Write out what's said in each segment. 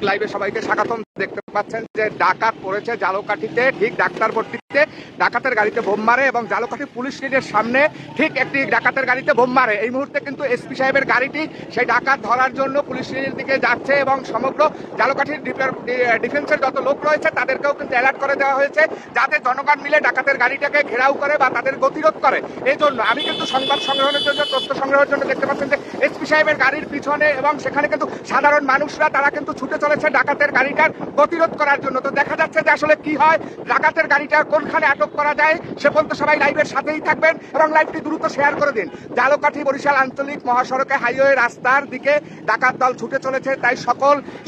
লাইভে সবাইকে স্বাগতম। দেখতে পাচ্ছেন যে ডাকাত পড়েছে ঝালকাঠিতে, ঠিক ডাক্তারপট্টিতে ডাকাতের গাড়িতে বোম মারে এবং ঝালকাঠি পুলিশ স্টেশনের সামনে ঠিক একটি ডাকাতের গাড়িতে বোম মারে। এই মুহূর্তে কিন্তু এসপি সাহেবের গাড়িটি সেই ডাকাত ধরার জন্য পুলিশ স্টেশনের দিকে যাচ্ছে এবং সমগ্র ঝালকাঠির ডিফেন্সের যত লোক রয়েছে তাদেরকেও কিন্তু অ্যালার্ট করে দেওয়া হয়েছে যাতে জনগণ মিলে ডাকাতের গাড়িটাকে ঘেরাও করে বা তাদের গতিরোধ করে। এই জন্য আমি কিন্তু সংবাদ সংগ্রহের জন্য, তথ্য সংগ্রহের জন্য দেখতে পাচ্ছেন যে এসপি সাহেবের গাড়ির পিছনে এবং সেখানে কিন্তু সাধারণ মানুষরা তারা কিন্তু ছুটে চলেছে ডাকাতের গাড়িটার গতিরোধ করার জন্য। তো দেখা যাচ্ছে যে আসলে কি হয়, ডাকাতের গাড়িটা কোনখানে আটক করা যায় সে পর্যন্ত সবাই লাইভের সাথেই থাকবেন এবং লাইভটি দ্রুত শেয়ার করে দিন। ঝালকাঠি বরিশাল আঞ্চলিক মহাসড়কে হাইওয়ে রাস্তার দিকে ডাকাত দল ছুটে চলেছে, তাই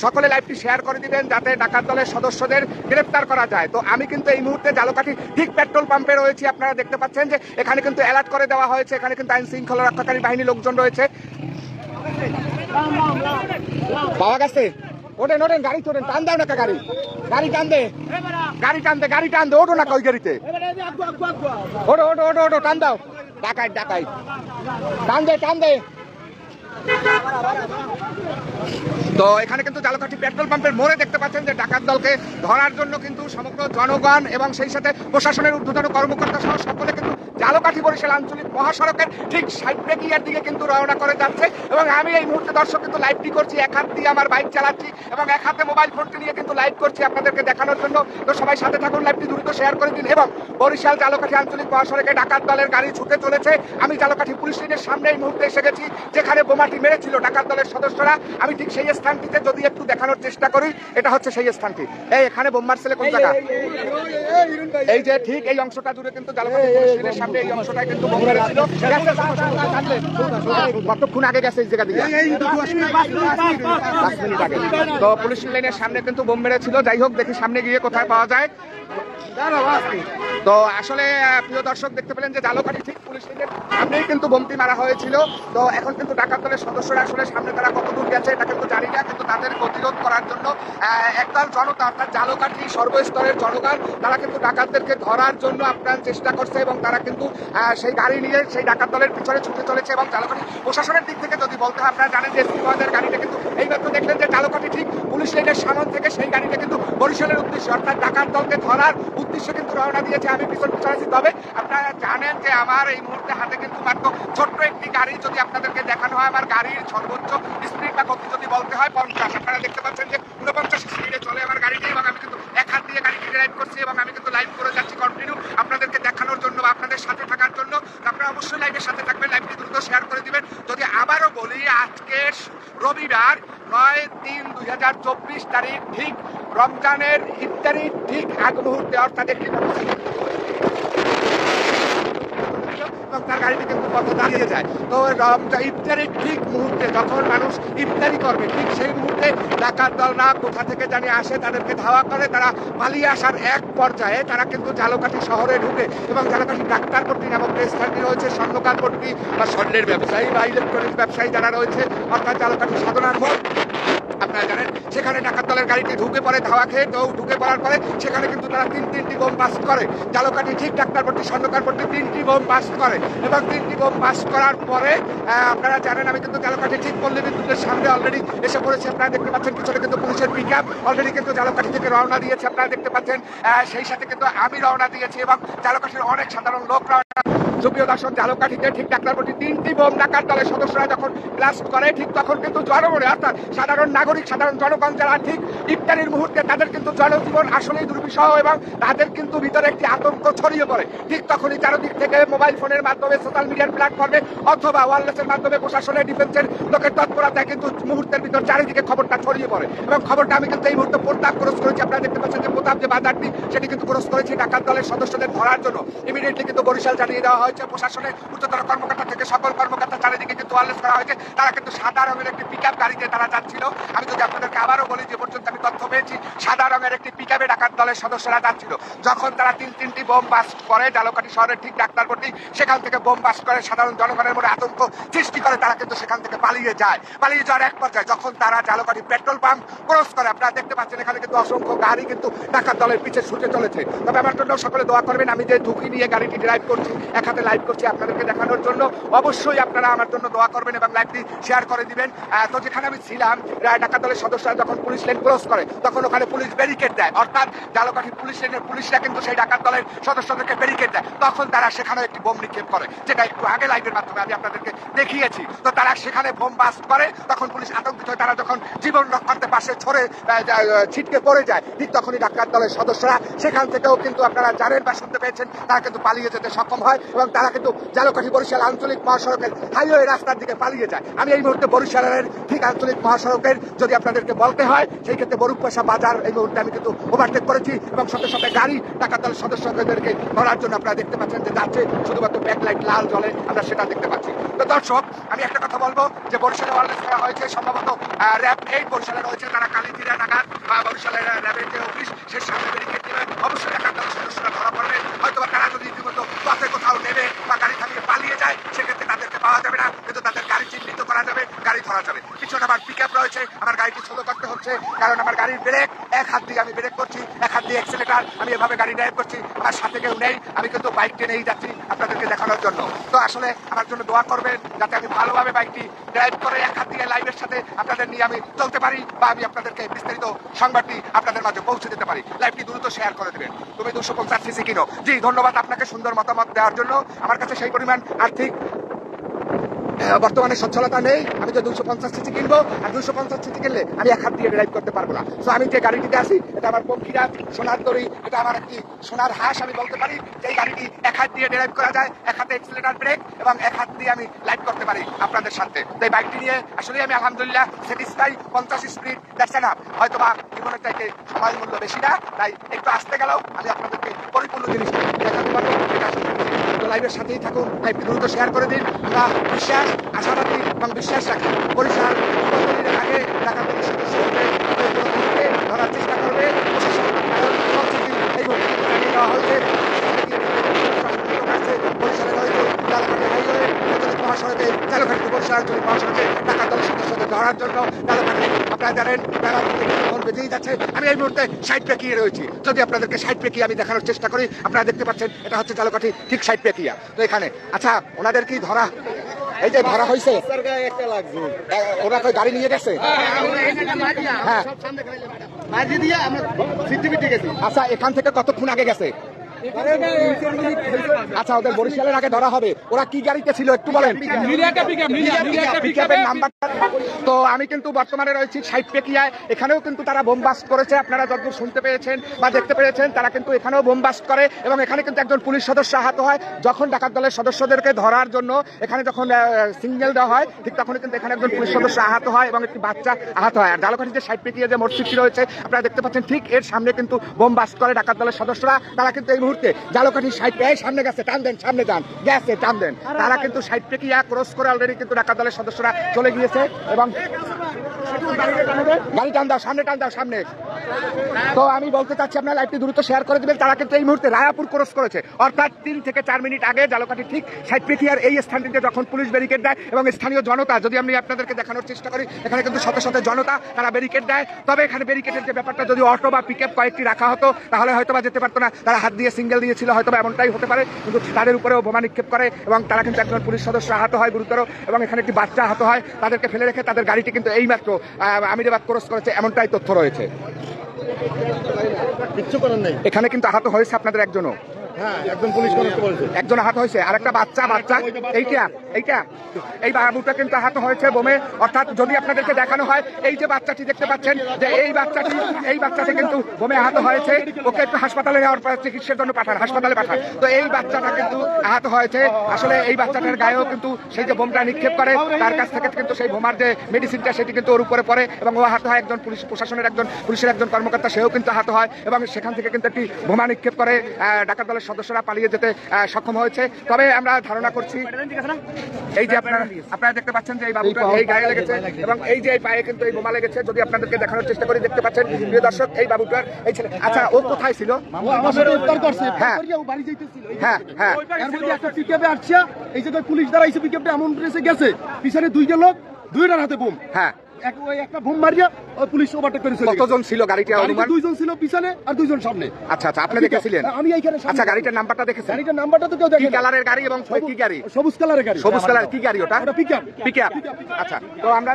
সকলে লাইভটি শেয়ার করে দিবেন যাতে ডাকাত দলের সদস্যদের গ্রেফতার করা যায়। তো আমি কিন্তু এই মুহূর্তে ঝালকাঠি ঠিক পেট্রোল পাম্পে রয়েছি। আপনারা দেখতে পাচ্ছেন যে এখানে কিন্তু অ্যালার্ট করে দেওয়া হয়েছে, এখানে কিন্তু আইন শৃঙ্খলা রক্ষাকারী বাহিনীর লোকজন রয়েছে। পাওয়া গেছে, ওঠেন ওঠেন, গাড়ি তোলেন, টান দাও না গাড়ি, গাড়ি টান দে, গাড়ি টান দে, গাড়ি টান দে, ওঠো না ওই গাড়িতে, ওঠো ওঠো ওঠো ওঠো, টান দাও, ডাকাই ডাকাই, টান দে টান দে। তো এখানে কিন্তু ঝালকাঠি পেট্রোল পাম্পের মোড়ে দেখতে পাচ্ছেন যে ডাকাত দলকে ধরার জন্য কিন্তু সমগ্র জনগণ এবং সেই সাথে প্রশাসনের ঊর্ধ্বতন কর্মকর্তা সহ সকলে কিন্তু ঝালকাঠি বরিশাল আঞ্চলিক মহাসড়কের ঠিক সাইড ব্রেকিয়ার দিকে কিন্তু রওনা করে যাচ্ছে। এবং আমি এই মুহূর্তে দর্শক কিন্তু লাইভটি করছি, এক হাত দিয়ে আমার বাইক চালাচ্ছি এবং এক হাতে মোবাইল ফোনটি নিয়ে কিন্তু লাইভ করছি আপনাদেরকে দেখানোর জন্য। তো সবাই সাথে থাকুন, লাইভটি দ্রুত শেয়ার করে দিন। এবং বরিশাল ঝালকাঠি আঞ্চলিক মহাসড়কে ডাকাত দলের গাড়ি ছুটে চলেছে। আমি ঝালকাঠি পুলিশ স্টেশনের সামনে এই মুহূর্তে এসে গেছি যেখানে বোমাটি মেরেছিল ডাকাত দলের সদস্যরা। আমি ঠিক সেই স্থানটিতে যদি একটু দেখানোর চেষ্টা করি, এটা হচ্ছে সেই স্থানটি। এই এখানে বোম মারছিল কোন জায়গা, এই যে ঠিক এই অংশটা জুড়ে কিন্তু ঝালকাঠি পুলিশ স্টেশনের সামনে এই অংশটায় কিন্তু বোম মেরেছিল। কতক্ষণ আগে গেছে এই জায়গা থেকে? 5 মিনিট আগে। তো পুলিশ লাইনের সামনে কিন্তু বোম মেরেছিল। যাই হোক, দেখি সামনে গিয়ে কোথায় পাওয়া যায়। তো আসলে প্রিয় দর্শক দেখতে পেলেন যে ঝালকাঠি ঠিক পুলিশ লাইনের সামনেই কিন্তু বোমটি মারা হয়েছিল। তো এখন কিন্তু ডাকাত দলের সদস্যরা আসলে সামনে তারা কতদূর গেছে এটা কিন্তু জানি না, কিন্তু তাদের প্রতিরোধ করার জন্য একদল জনতা অর্থাৎ ঝালকাঠি সর্বস্তরের জনগণ তারা কিন্তু ডাকাতদেরকে ধরার জন্য আপ্রাণ চেষ্টা করছে এবং তারা কিন্তু সেই গাড়ি নিয়ে সেই ডাকাত দলের পিছনে ছুটে চলেছে। এবং ঝালকাঠি প্রশাসনের দিক থেকে যদি বলতে হয়, আপনারা জানেন যে এসপি মহোদয়ের গাড়িটা কিন্তু এইমাত্র দেখলেন যে ঝালকাঠি ঠিক পুলিশ লাইনের সামনে থেকে সেই গাড়িটা কিন্তু বরিশালের উদ্দেশ্যে অর্থাৎ ডাকাত দলকে ধরার উদ্দেশ্যে কিন্তু রওনা দিয়েছে। আমি পিছনে আছি। তবে আপনারা জানেন যে আমার এই মুহূর্তে হাতে কিন্তু মাত্র ছোট্ট একটি গাড়ি, যদি আপনাদেরকে দেখানো হয় আমার গাড়ির সর্বোচ্চ স্পিড বা গতি যদি বলতে হয় 50। আপনারা দেখতে পাচ্ছেন যে 49 স্পিডে চলে আমার গাড়িটি এবং আমি কিন্তু এক হাত দিয়ে গাড়িটি ড্রাইভ করছি এবং আমি কিন্তু লাইভ করে যাচ্ছি কন্টিনিউ আপনাদেরকে দেখানোর জন্য বা আপনাদের সাথে থাকার জন্য। আপনারা অবশ্যই লাইভের সাথে থাকবেন, লাইভটি দ্রুত শেয়ার করে দিবেন। যদি আবারও বলি, আজকে রবিবার 9/3/2024 তারিখ, ঠিক রমজানের ইফতারির ঠিক আগ মুহূর্তে অর্থাৎ একটি তার গাড়িটি কিন্তু পথে দাঁড়িয়ে যায়। তো ইফতারির ঠিক মুহূর্তে যখন মানুষ ইফতারি করবে ঠিক সেই মুহূর্তে ডাকাত দলরা কোথা থেকে জানি আসে, তাদেরকে ধাওয়া করে তারা পালিয়ে আসার এক পর্যায়ে তারা কিন্তু ঝালকাঠি শহরে ঢুকে এবং ঝালকাঠি ডাক্তারপট্টি নামক যে স্থানটি রয়েছে, স্বর্ণকারপট্টি বা স্বর্ণের ব্যবসায়ী বা ইলেকট্রনিক্স ব্যবসায়ী যারা রয়েছে অর্থাৎ ঝালকাঠি সাধনার মোড়, আপনারা জানেন সেখানে ডাকাত দলের গাড়িটি ঢুকে পড়ে ধাওয়া খেয়ে। তো ঢুকে পড়ার পরে সেখানে কিন্তু তারা তিনটি বোম বাস্ট করে। ঝালকাঠি ঠিক ডাক্তারপট্টি স্বর্ণকারপট্টি 3টি বোম বাস্ট করে এবং 3টি বোম বাস্ট করার পরে আপনারা জানেন আমি কিন্তু ঝালকাঠি ঠিক পল্লী বিদ্যুতের সামনে অলরেডি এসে পড়েছি। আপনারা দেখতে পাচ্ছেন পিছনে কিন্তু পুলিশের পিকআপ অলরেডি কিন্তু ঝালকাঠি থেকে রওনা দিয়েছে। আপনারা দেখতে পাচ্ছেন সেই সাথে কিন্তু আমি রওনা দিয়েছি এবং ঝালকাঠির অনেক সাধারণ লোক রওনা। সুপ্রিয় দর্শক, ঝালকাঠিতে ঠিক ডাক্তারপট্টি 3টি বোম ডাকাত দলের সদস্যরা যখন ব্লাস্ট করে ঠিক তখন কিন্তু জনগণে অর্থাৎ সাধারণ নাগরিক সাধারণ জনগণ যারা ঠিক ইফতারির মুহূর্তে তাদের কিন্তু জনজীবন আসলেই দুর্বিষহ এবং তাদের কিন্তু ভিতরে একটি আতঙ্ক ছড়িয়ে পড়ে। ঠিক তখনই চারদিক থেকে মোবাইল ফোনের মাধ্যমে সোশ্যাল মিডিয়ার প্ল্যাটফর্মে অথবা ওয়্যারলেসের মাধ্যমে প্রশাসনের ডিফেন্সের লোকের তৎপরতায় কিন্তু মুহূর্তের ভিতর চারিদিকে খবরটা ছড়িয়ে পড়ে এবং খবরটা আমি কিন্তু এই মুহূর্তে প্রতাপ ক্রস করেছি। আপনারা দেখতে পাচ্ছেন যে প্রতাপ যে বাজারটি সেটি কিন্তু ক্রস করেছি ডাকাত দলের সদস্যদের ধরার জন্য। ইমিডিয়েটলি কিন্তু বরিশাল জানিয়ে দেওয়া হয়েছে, প্রশাসনের উচ্চতর কর্মকর্তা থেকে সকল কর্মকর্তা চারিদিকে কিন্তু ওয়্যারলেস করা হয়েছে। তারা কিন্তু সাদা রঙের একটি পিকআপ গাড়িতে তারা যাচ্ছিল। আমি যদি আপনাদেরকে আবারও বলি, যে পর্যন্ত আমি তথ্য পেয়েছি সাদা রঙের একটি পিকআপে ডাকাত দলের সদস্যরা যাচ্ছিল। যখন তারা তিনটি বোম বাস্ট করে ঝালকাঠি শহরের ঠিক ডাক্তারপট্টি, সেখান থেকে বোম বাস্ট করে সাধারণ জনগণের মধ্যে আতঙ্ক সৃষ্টি করে, তারা কিন্তু সেখান থেকে পালিয়ে যায়। পালিয়ে যাওয়ার এক পর্যায়ে যখন তারা ঝালকাঠি পেট্রোল পাম্প ক্রস করে, আপনারা দেখতে পাচ্ছেন এখানে কিন্তু অসংখ্য গাড়ি কিন্তু ডাকাত দলের পিছে ছুটে চলেছে। তবে আমার জন্য সকলে দোয়া করবেন, আমি যে ঝুঁকি নিয়ে গাড়িটি ড্রাইভ করছি, এক হাতে লাইভ করছি আপনাদেরকে দেখানোর জন্য, অবশ্যই আপনারা আমার জন্য দোয়া করবেন এবং লাইভটি শেয়ার করে দিবেন। তো যেখানে আমি ছিলাম ডাকাত দলের সদস্যরা যখন পুলিশ লাইন ক্রস করে তখন ওখানে পুলিশ ব্যারিকেড দেয়, অর্থাৎ ঝালকাঠি পুলিশরা কিন্তু সেই ডাকাত দলের সদস্যদেরকে ব্যারিকেড দেয়। তখন তারা সেখানে একটি বোম নিক্ষেপ করে, যেটা একটু আগে লাইভের মাধ্যমে আমি আপনাদেরকে দেখিয়েছি। তো তারা সেখানে বোম বাস্ট করে, তখন পুলিশ আতঙ্কিত হয়ে তারা যখন জীবন রক্ষার্থে পাশে ছড়ে ছিটকে পড়ে যায়, ঠিক তখনই ডাকাত দলের সদস্যরা সেখান থেকেও কিন্তু আপনারা জানেন বা শুনতে পেয়েছেন, তারা কিন্তু পালিয়ে যেতে সক্ষম হয় এবং তারা কিন্তু ঝালকাঠি বরিশাল আঞ্চলিক মহাসড়কের হাইওয়ে রাস্তার দিকে পালিয়ে যায়। আমি এই মুহূর্তে বরিশালের ঠিক আঞ্চলিক মহাসড়কের যদি আপনাদেরকে বলতে হয়, সেই ক্ষেত্রে বরুপেশা বাজার এই মুহূর্তে আমি কিন্তু ওভারটেক করেছি এবং সাথে সাথে গাড়ি ডাকাত দলের সদস্যদেরকে ধরার জন্য আপনারা দেখতে পাচ্ছেন যে যাচ্ছে, শুধুমাত্র ব্যাকলাইট লাল জলে আমরা সেটা দেখতে পাচ্ছি। তো দর্শক, আমি একটা কথা বলবো যে বরিশালে ওয়ারলেস করা হয়েছে, সম্ভবত র্যাব 8 বরিশালে রয়েছে, তারা কালীজিরা নাগাদ বা বরিশালের র্যাবের যে অফিস সে সামনে ব্যারিকেড দেবে, অবশ্যই ডাকাত দলের সদস্যরা ধরা পড়বে। হয়তো বা তারা যদি রীতিমতো পথে কোথাও নেবে বা গাড়ি থামিয়ে পালিয়ে যায়, সেক্ষেত্রে তাদেরকে পাওয়া যাবে না, কিন্তু তাদের গাড়ি চিহ্নিত করা যাবে, গাড়ি ধরা যাবে। পিছনে আমার পিকআপ রয়েছে, আমার গাড়িটি স্লো করতে হচ্ছে কারণ আমার গাড়ির ব্রেক, এক হাত দিয়ে আমি ব্রেক করছি, এক হাত দিয়ে অ্যাক্সিলেটার, আমি এভাবে গাড়ি ড্রাইভ করছি, আমার সাথে কেউ নেই, আমি কিন্তু বাইক টেনেই যাচ্ছি আপনাদেরকে দেখানোর জন্য। তো আসলে আমার জন্য দোয়া করবেন যাতে আমি ভালোভাবে বাইকটি ড্রাইভ করে এক হাত দিয়ে লাইভের সাথে আপনাদের নিয়ে আমি চলতে পারি বা আমি আপনাদেরকে বিস্তারিত সংবাদটি আপনাদের মাঝে পৌঁছে দিতে পারি। লাইভটি দ্রুত শেয়ার করে দেবেন। তুমি 250 সিসি কিনো। জি, ধন্যবাদ আপনাকে সুন্দর মতামত দেওয়ার জন্য। আমার কাছে সেই পরিমাণ আর্থিক বর্তমানে সচ্ছলতা নেই, আমি তো 250 সিসি কিনবো, আর 250 সিসি কিনলে আমি এক হাত দিয়ে ড্রাইভ করতে পারবো না। তো আমি যে গাড়িটিতে আছি, এটা আমার পক্ষীরাজ সোনার দড়ি, এটা আমার একটি সোনার হাঁস আমি বলতে পারি। যে গাড়িটি এক হাত দিয়ে ড্রাইভ করা যায়, এক হাতে এক্সিলেটার ব্রেক এবং এক হাত দিয়ে আমি লাইভ করতে পারি আপনাদের সাথে। তো এই বাইকটি নিয়ে আসলে আমি আলহামদুলিল্লাহ স্যাটিসফাই। 50 স্পিড দেখছেন না, হয়তো বা জীবনের চাইতে সময় মূল্য বেশি না, তাই একটু আসতে গেলেও আমি আপনাদেরকে পরিপূর্ণ জিনিস দেখাতে পারবো। লাইভের সাথেই থাকুন, লাইভটি দ্রুত শেয়ার করে দিন। আমরা বিশ্বাস, আশাবাদী এবং বিশ্বাস রাখি বরিশাল আগে ডাকাত দলের সদস্যদেরকে ধরার চেষ্টা করবে প্রশাসন। কারণ পরিস্থিতি এই মুহূর্তে জানিয়ে দেওয়া হয়েছে বরিশালে রয়েছে ঝালকাঠি হাইওয়ে আঞ্চলিক মহাসড়কে, ঝালকাঠি টু বরিশাল আঞ্চলিক মহাসড়কে ডাকাত দলের সদস্যদের ধরার জন্য ঝালকাঠি আপনারা জানেন বেলা বেজেই যাচ্ছে। আমি এই মুহূর্তে সাইড পেকিয়ে রয়েছি, যদি আপনাদেরকে সাইড পেকিয়ে আমি দেখানোর চেষ্টা করি, আপনারা দেখতে পাচ্ছেন এটা হচ্ছে ঝালকাঠি ঠিক সাইড পেকিয়া। তো এখানে আচ্ছা, ওনাদের কি ধরা, এই যে ধরা হয়েছে, ওরা তো গাড়ি নিয়ে গেছে। হ্যাঁ, আচ্ছা, এখান থেকে কতক্ষণ আগে গেছে? আচ্ছা, ওদের বরিশালের আগে ধরা হবে। ওরা কি গাড়িতে ছিল একটু বলেন। তো আমি কিন্তু বর্তমানে রয়েছি সাইড পেকিয়ায়, এখানেও কিন্তু তারা বোম বাস্ট করেছে। আপনারা যতদূর শুনতে পেয়েছেন বা দেখতে পেয়েছেন, তারা কিন্তু এখানেও বোম বাস্ট করে এবং এখানে কিন্তু একজন পুলিশ সদস্য আহত হয়। যখন ডাকাত দলের সদস্যদেরকে ধরার জন্য এখানে যখন সিগন্যাল দেওয়া হয়, ঠিক তখন কিন্তু এখানে একজন পুলিশ সদস্য আহত হয় এবং একটি বাচ্চা আহত হয়। আর ঝালকাঠি যে সাইড পেকিয়া যে মসজিদটি রয়েছে আপনারা দেখতে পাচ্ছেন, ঠিক এর সামনে কিন্তু বোম বাস্ট করে ডাকাত দলের সদস্যরা। তারা কিন্তু এই মুহূর্তে ঝালকাঠি সাইড পেয়ে সামনে গেছে, টান দেন, সামনে যান, গেছে, টান দেন। তারা কিন্তু সাইড পেকিয়া ক্রস করে অলরেডি কিন্তু ডাকাত দলের সদস্যরা চলে গিয়েছে এবং গাড়ি টান দাও, সামনে টান দাও, সামনে। তো আমি বলতে চাচ্ছি আপনারা লাইভটি দ্রুত শেয়ার করে দিবেন। তারা কিন্তু এই মুহূর্তে রায়াপুর ক্রস করেছে, অর্থাৎ 3 থেকে 4 মিনিট আগে ঝালকাঠি ঠিক সাইড পেকিয়ার এই স্থানটিতে যখন পুলিশ ব্যারিকেড দেয় এবং স্থানীয় জনতা, যদি আমি আপনাদেরকে দেখানোর চেষ্টা করি, এখানে কিন্তু শত শত জনতা তারা ব্যারিকেড দেয়। তবে এখানে ব্যারিকেডের যে ব্যাপারটা, যদি অটো বা পিকআপ কয়েকটি রাখা হতো তাহলে হয়তো বা যেতে পারতো না, তারা হাত দিয়ে সিঙ্গেল দিয়েছিল, হয়তো বা এমনটাই হতে পারে। কিন্তু তাদের উপরেও বোমা নিক্ষেপ করে এবং তারা কিন্তু একজন পুলিশ সদস্য আহত হয় গুরুতর এবং এখানে একটি বাচ্চা আহত হয়। তাদেরকে ফেলে রেখে তাদের গাড়িটি কিন্তু এইমাত্র আমিরাবাদ ক্রস করেছে, এমনটাই তথ্য রয়েছে। কিচ্ছু করার নেই, এখানে কিন্তু আহত হয়েছে আপনাদের একজনও। হ্যাঁ, একজন পুলিশ কনস্টেবল একজন আহত হয়েছে, আর একটা বাচ্চা এইটা এই বাবুটা কিন্তু আহত হয়েছে বোমে। অর্থাৎ যদি আপনাদেরকে দেখানো হয়, এই যে বাচ্চাটি দেখতে পাচ্ছেন, যে এই বাচ্চাটি কিন্তু বোমে আহত হয়েছে। ওকে একটু হাসপাতালে নেওয়ার পর চিকিৎসার জন্য হাসপাতালে পাঠান। তো এই বাচ্চাটা কিন্তু আহত হয়েছে। আসলে এই বাচ্চাটার গায়েও কিন্তু সেই যে বোমটা নিক্ষেপ করে, তার কাছ থেকে কিন্তু সেই বোমার যে মেডিসিনটা সেটি কিন্তু ওর উপরে পড়ে এবং ও আহত হয়। একজন পুলিশের একজন কর্মকর্তা, সেও কিন্তু আহত হয় এবং সেখান থেকে কিন্তু একটি বোমা নিক্ষেপ করে ডাকাত দলের সদস্যরা পালিয়ে যেতে সক্ষম হয়েছে। তবে আমরা ধারণা করছি, এই যে আপনারা দেখতে পাচ্ছেন যে এই বাবুটা এই গায়ে লেগেছে এবং এই যে এই পায়ে কিন্তু এই বোমা লেগেছে। যদি আপনাদেরকে দেখানোর চেষ্টা করি, দেখতে পাচ্ছেন প্রিয় দর্শক, এই বাবুটার এই ছেলে। আচ্ছা, ও কোথায় ছিল? পুলিশ দাঁড়াইছে, পিকআপটা এমন গেছে, পিছনে 2টা লোক, 2টার হাতে বোম। হ্যাঁ, ওই একটা বোম মারিয়া ওই পুলিশ ওভারটেক করে চলে গেছে। কতজন ছিল গাড়িটা গাড়িতে অনুমান? দুইজন ছিল পিছনে আর দুইজন সামনে। আচ্ছা আচ্ছা, আপনি দেখেছিলেন? আমি এইখানে সামনে। আচ্ছা, গাড়িটার নাম্বারটা দেখেছেন? গাড়িটার নাম্বারটা তো কেউ কি দেখে না। কালারের গাড়ি এবং কি গাড়ি? সবুজ কালারের গাড়ি। সবুজ কালার কি গাড়ি ওটা? ওটা পিকআপ। পিকআপ। আচ্ছা, তো আমরা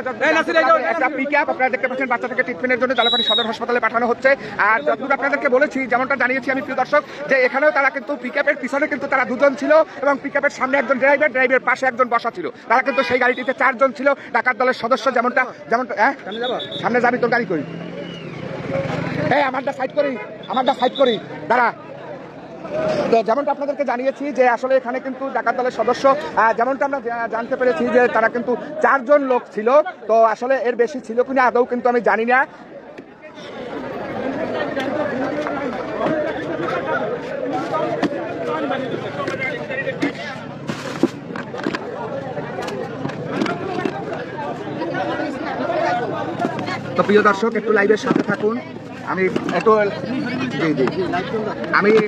একটা পিকআপ আপনারা দেখতে পাচ্ছেন, বাচ্চাটাকে ট্রিটমেন্টের জন্য জালকাঠি সদর হাসপাতালে পাঠানো হচ্ছে। আর যতদূর আপনাদেরকে বলেছি, যেমনটা জানিয়েছি আমি প্রিয় দর্শক, যে এখানেও তারা কিন্তু পিকআপের পিছনে কিন্তু তারা দুজন ছিল এবং পিকআপের সামনে একজন ড্রাইভারের পাশে একজন বসা ছিল। তারা কিন্তু সেই গাড়িটিতে 4 জন ছিল ডাকাত দলের সদস্য। যেমনটা সামনে যাবি, তোর গাড়ি কই? হ্যাঁ, আমারটা সাইড করি দাঁড়া। তো যেমনটা আপনাদেরকে জানিয়েছি যে আসলে এখানে কিন্তু ডাকাত দলের সদস্য, যেমনটা আমরা জানতে পেরেছি যে তারা কিন্তু 4 জন লোক ছিল। তো আসলে এর বেশি ছিল কিনা আদৌ কিন্তু আমি জানি না। তো প্রিয় দর্শক, একটু লাইভের সাথে থাকুন। আমি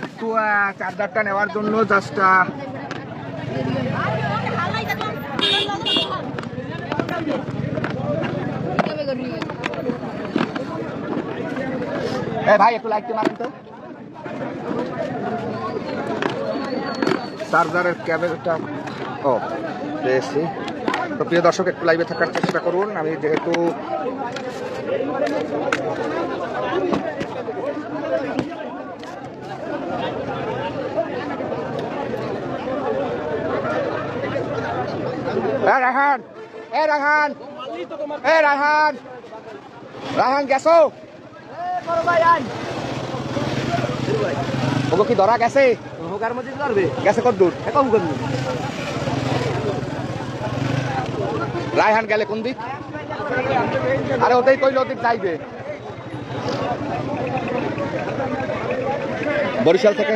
একটু চার্জারটা নেওয়ার জন্য জাস্ট ভাই একটু লাইটটা মারেন তো, চার্জারের ক্যাবেলটা। ও পেয়েছি। তো প্রিয় দর্শক, একটু লাইভে থাকার চেষ্টা করুন। আমি যেহেতু রায়হান গেছো? ওগো কি ধরা গেছে? গেছে কত দূর? রায়হান গেলে কোন দিক? আরে ওটাই কইল ওদিক যাইবে। বরিশাল থেকে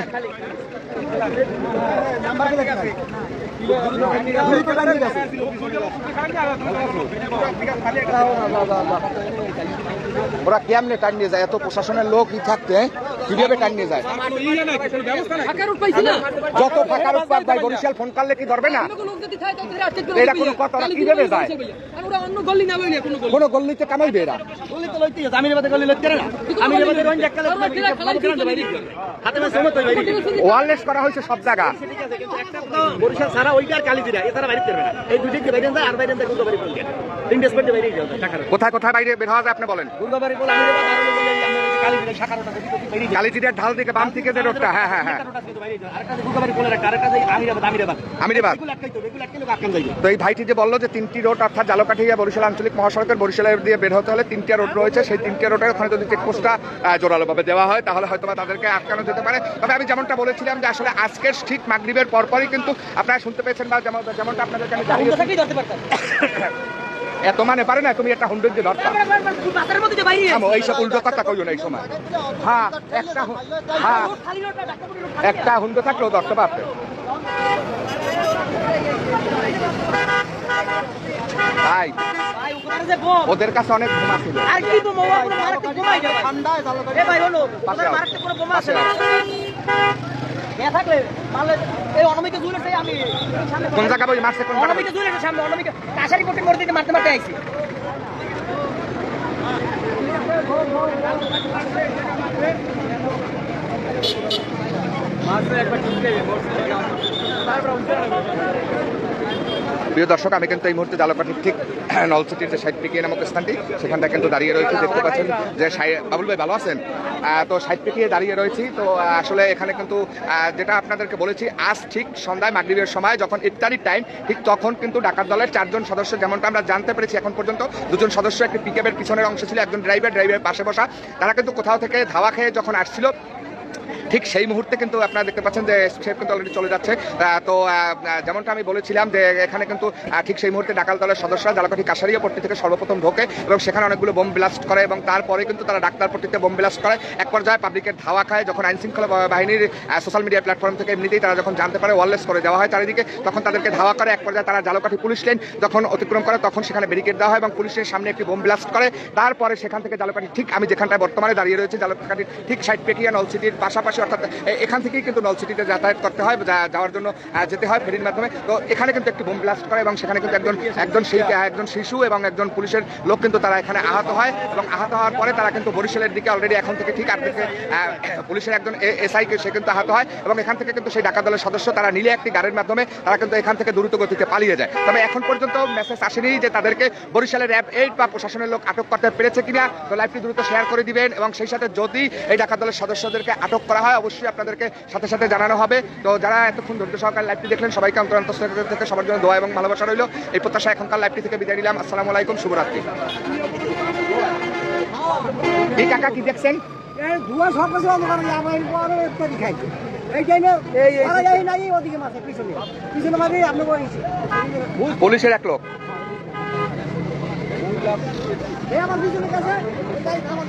ওরা কেমনে টান নিয়ে যায়? এত প্রশাসনের লোকই থাকতে কিভাবে টান নিয়ে যায়? যত ফাঁকার উৎপাদ ভাই, বরিশাল ফোন করলে কি ধরবে না? এটা কোনো কথা না, কিভাবে যায়? কোন গল্লিতে কামাইবে এরা? ওয়ারলেস করা হয়েছে সব জায়গা। বরিশাল ছাড়া ওইটার কালিজিরা এছাড়া বাইরে করবে না। এই দুই দিকে বাইরে যায় আর বাইরে যায় গুলবাড়ি পর্যন্ত। তিনটে স্পটে বাইরে যাও ঢাকার। কোথায় কোথায় বাইরে বের হওয়া যায় আপনি বলেন? গুলবাড়ি বলে আমি আর কালিজিরা শাখারটা বাইরে যায়। কালিজিরার ঢাল দিকে বাম দিকে যে রোডটা, হ্যাঁ হ্যাঁ হ্যাঁ, আরেকটা গুলবাড়ি বলে রাখা, আরেকটা যায় আমিরাবাদ। তো এই ভাইটি যে বললো যে 3টি রোড, অর্থাৎ জালকাঠি বরিশাল আঞ্চলিক মহাসড়কের বরিশালের দিয়ে বের হতে হলে 3টা রোড রয়েছে। সেই 3টা রোডের ওখানে যদি চেকপোস্টটা জোরালোভাবে দেওয়া হয় তাহলে হয়তো তাদেরকে আটকানো যেতে পারে। তবে আমি যেমনটা বলেছিলাম যে আসলে আজকের ঠিক মাগরিবের পরপরই কিন্তু আপনারা শুনতে পেয়েছেন, বা যেমনটা আপনাদেরকে আমি জানিয়েছি, এত মানে পারে না তুমি একটা হুন্ডুর যে ধরতা এইসব উল্টো কথা কইও না এই সময়। হ্যাঁ, একটা হুন্ডো থাকলেও ধরতে পারবে। ভাই ওদের কাছে অনেক বোমা ছিল। কোন জায়গা বই মারছে? কোন মারতে মারতে আইছি। প্রিয় দর্শক, আমি কিন্তু এই মুহূর্তে জালকাঠির ঠিক নলছিটির যে 60 পিকিয়ে নামক স্থানটি, সেখানটা কিন্তু দাঁড়িয়ে রয়েছে। দেখতে পাচ্ছেন যে বাবুল ভাই ভালো আছেন? তো 60 পিকিয়ে দাঁড়িয়ে রয়েছি। তো আসলে এখানে কিন্তু যেটা আপনাদেরকে বলেছি, আজ ঠিক সন্ধ্যায় মাগরিবের সময় যখন ইফতারির টাইম, ঠিক তখন কিন্তু ডাকাত দলের 4 জন সদস্য, যেমনটা আমরা জানতে পেরেছি এখন পর্যন্ত 2 জন সদস্য একটি পিকআপের পিছনের অংশ ছিল, একজন ড্রাইভারের পাশে বসা, তারা কিন্তু কোথাও থেকে ধাওয়া খেয়ে যখন আসছিল, ঠিক সেই মুহূর্তে কিন্তু আপনারা দেখতে পাচ্ছেন যে সে কিন্তু অলরেডি চলে যাচ্ছে। তো যেমনটা আমি বলেছিলাম যে এখানে কিন্তু ঠিক সেই মুহূর্তে ডাকাত দলের সদস্যরা জালকাঠি কাশারিয়া পট্টি থেকে সর্বপ্রথম ঢোকে এবং সেখানে অনেকগুলো বোম ব্লাস্ট করে এবং তারপরে কিন্তু তারা ডাক্তার পট্টিতে বোম ব্লাস্ট করে। এক পর্যায়ে পাবলিকের ধাওয়া খায়। যখন আইনশৃঙ্খলা বাহিনীর সোশ্যাল মিডিয়া প্ল্যাটফর্ম থেকে এমনিতেই তারা যখন জানতে পারে, ওয়ারলেস করে দেওয়া হয় চারিদিকে, তখন তাদেরকে ধাওয়া করে। এক পর্যায়ে তারা জালকাঠি পুলিশ লাইন যখন অতিক্রম করে, তখন সেখানে ব্যারিকেড দেওয়া হয় এবং পুলিশের সামনে একটি বোম ব্লাস্ট করে। তারপরে সেখান থেকে জালকাঠি ঠিক আমি যেখানটায় বর্তমানে দাঁড়িয়ে রয়েছে, জালকাঠির ঠিক 60 পেকিয়া নলসিটির পাশাপাশি পাশাপাশি অর্থাৎ এখান থেকেই কিন্তু নলছিটিতে যাতায়াত করতে হয়, যাওয়ার জন্য যেতে হয় ফেরির মাধ্যমে। তো এখানে কিন্তু একটি বোম ব্লাস্ট করে এবং সেখানে কিন্তু একজন শিশু এবং একজন পুলিশের লোক কিন্তু তারা এখানে আহত হয় এবং আহত হওয়ার পরে তারা কিন্তু বরিশালের দিকে অলরেডি এখন থেকে ঠিক আর দিকে পুলিশের একজন এসআইকে সে কিন্তু আহত হয় এবং এখান থেকে কিন্তু সেই ডাকাত দলের সদস্য তারা নিলে একটি গাড়ির মাধ্যমে তারা কিন্তু এখান থেকে দ্রুত গতিতে পালিয়ে যায়। তবে এখন পর্যন্ত মেসেজ আসেনি যে তাদেরকে বরিশালের র্যাব 8 বা প্রশাসনের লোক আটক করতে পেরেছে কিনা। তো লাইভটি দ্রুত শেয়ার করে দিবেন এবং সেই সাথে যদি এই ডাকাত দলের সদস্যদেরকে আটক করা হয় অবশ্যই আপনাদেরকে সাথে সাথে জানানো হবে। তো যারা এতক্ষণ ধৈর্য সহকারে লাইভটি দেখলেন সবাইকে অন্তরস্থল থেকে সবার জন্য দোয়া এবং ভালোবাসা রইল। এই প্রত্যাশা এখনকার লাইভটি থেকে বিদায় নিলাম। আসসালামু আলাইকুম, শুভরাত্রি। এই কাকা কি দেখছেন? ধোঁয়া সব কিছু অন্ধকার আবার ইত্যাদি খাই এই টাইমে নাই ওদিকে মাছে পিছনে মাঝে আপনি বলেছি পুলিশের এক লোক এই আমার পিছনে কাছে এটাই আমার